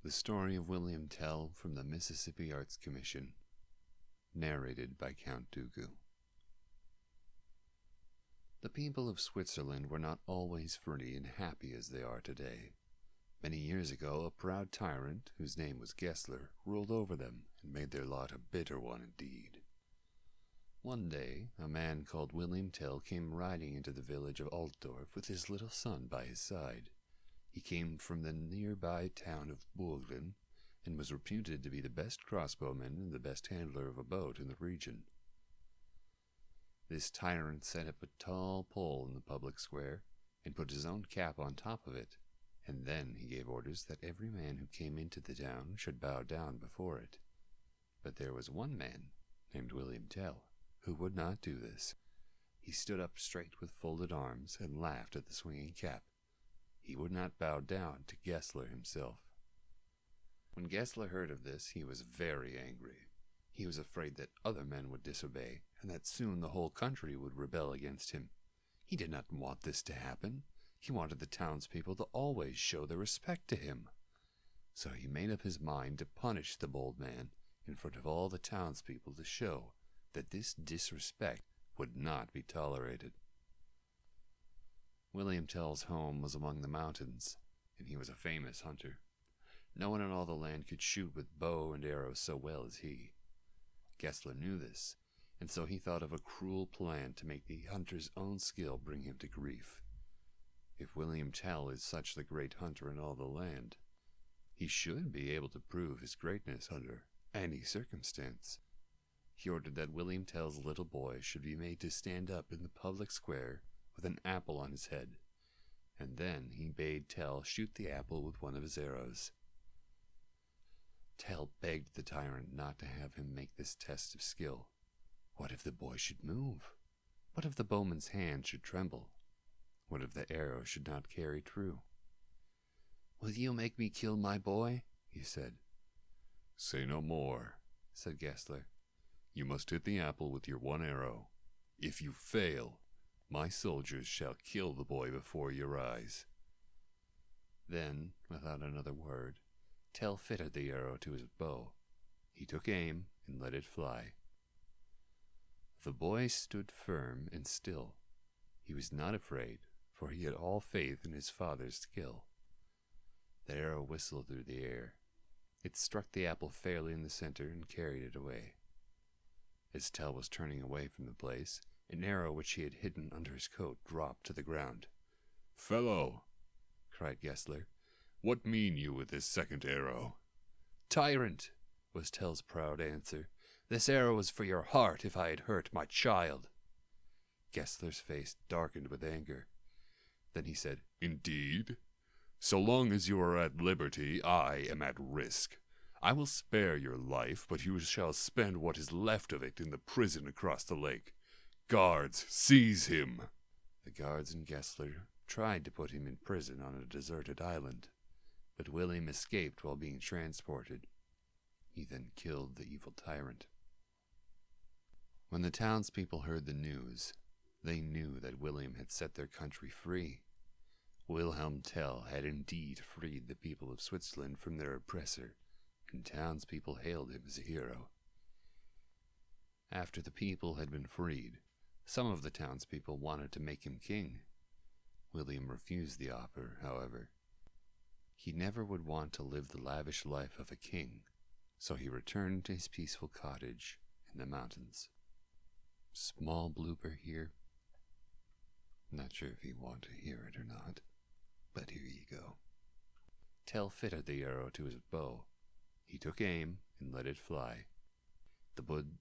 The story of Wilhelm Tell from the Mississippi Arts Commission, narrated by Count Dooku. The people of Switzerland were not always free and happy as they are today. Many years ago, a proud tyrant, whose name was Gessler, ruled over them and made their lot a bitter one indeed. One day, a man called Wilhelm Tell came riding into the village of Altdorf with his little son by his side. He came from the nearby town of Burglen, and was reputed to be the best crossbowman and the best handler of a bow in the region. This tyrant set up a tall pole in the public square, and put his own cap on top of it, and then he gave orders that every man who came into the town should bow down before it. But there was one man, named Wilhelm Tell, who would not do this. He stood up straight with folded arms, and laughed at the swinging cap. He would not bow down to Gessler himself. When Gessler heard of this, he was very angry. He was afraid that other men would disobey, and that soon the whole country would rebel against him. He did not want this to happen. He wanted the townspeople to always show their respect to him. So he made up his mind to punish the bold man in front of all the townspeople to show that this disrespect would not be tolerated. Wilhelm Tell's home was among the mountains, and he was a famous hunter. No one in all the land could shoot with bow and arrows so well as he. Gessler knew this, and so he thought of a cruel plan to make the hunter's own skill bring him to grief. If Wilhelm Tell is such the great hunter in all the land, he should be able to prove his greatness under any circumstance. He ordered that Wilhelm Tell's little boy should be made to stand up in the public square with an apple on his head, and then he bade Tell shoot the apple with one of his arrows. Tell begged the tyrant not to have him make this test of skill. What if the boy should move? What if the bowman's hand should tremble? What if the arrow should not carry true? "Will you make me kill my boy?" he said. "Say no more," said Gessler. "You must hit the apple with your one arrow. If you fail, my soldiers shall kill the boy before your eyes." Then, without another word, Tell fitted the arrow to his bow. He took aim and let it fly. The boy stood firm and still. He was not afraid, for he had all faith in his father's skill. The arrow whistled through the air. It struck the apple fairly in the center and carried it away. As Tell was turning away from the place, an arrow which he had hidden under his coat dropped to the ground. "Fellow," cried Gessler, "what mean you with this second arrow?" "Tyrant," was Tell's proud answer, "this arrow was for your heart if I had hurt my child." Gessler's face darkened with anger. Then he said, "Indeed? So long as you are at liberty, I am at risk. I will spare your life, but you shall spend what is left of it in the prison across the lake. Guards, seize him!" The guards and Gessler tried to put him in prison on a deserted island, but Wilhelm escaped while being transported. He then killed the evil tyrant. When the townspeople heard the news, they knew that Wilhelm had set their country free. Wilhelm Tell had indeed freed the people of Switzerland from their oppressor, and townspeople hailed him as a hero. After the people had been freed, some of the townspeople wanted to make him king. Wilhelm refused the offer, however. He never would want to live the lavish life of a king, so he returned to his peaceful cottage in the mountains. Small blooper here. Not sure if you want to hear it or not, but here you go. Tell fitted the arrow to his bow. He took aim and let it fly. The bud